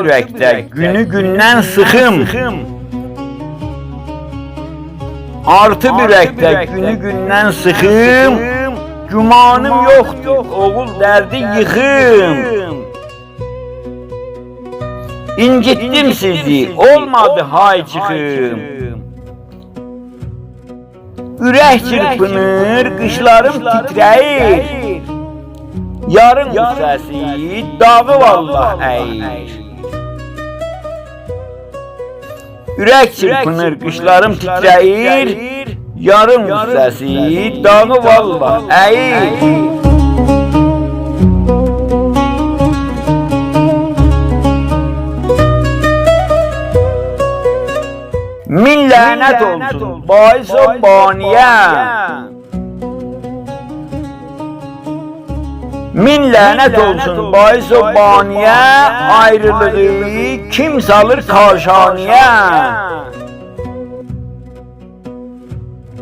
ürəkdə günü gündən sıxım. Artıb ürəkdə günü gündən sıxım. Gümanım yoxdur, oğul dərdi yıxım. İncitdim sizi, olmadı hay çıxım. Ürək çırpınır, qışlarım titrəyir. Yarın qüssəsi dağı vallah əyir. Ürək çırpınır, qışlarım titrəyir. Yarın qüssəsi dağı vallah əyir. Min lənət olsun bais-o baniyə. Min lənət olsun bais-o baniyə. Ayrılığı kim salır kaşaniyə?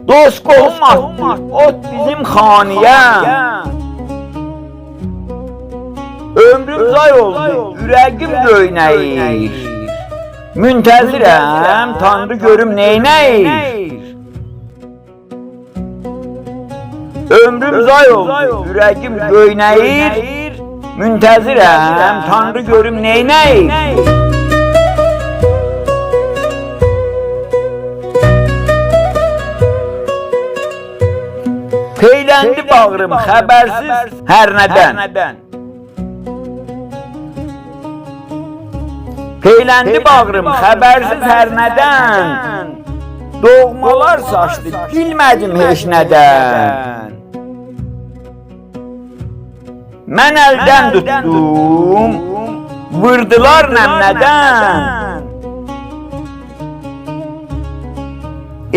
Dost qohum attı, ot bizim xaniyə. Ömrüm zay oldu, ürəqim göynəyir. Müntəzirəm, Tanrı görüm neynəyir. Ömrüm zay oldu, ürəqim göynəyir. Müntəzirəm, Tanrı görüm neynəyir. Peyləndi bağrım xəbərsiz hər nədən. Peyləndi bağrım xəbərsiz hər nədən. Doğmalar saçdı, bilmədim heç nədən. Mən əldən tutdum, vurdular nəmnədən.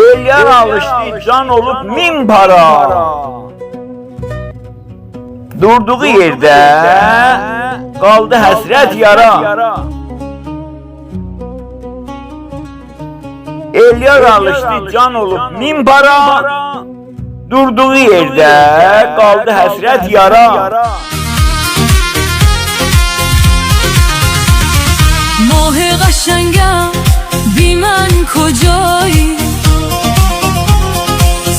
Elyan alışdı, can olub min para. Durduğu yerdə qaldı həsrət yara. Elyan alışdı, can olub min para. Durduğu yerdə qaldı həsrət yara. ماه قشنگم بی من کجایی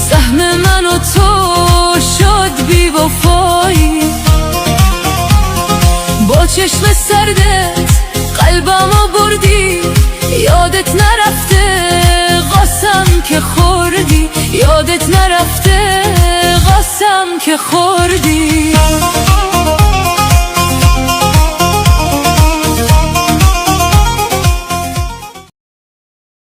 سهم من و تو شد بی وفایی با چشم سردت قلبمو بردی یادت نرفته قسم که خوردی یادت نرفته قسم که خوردی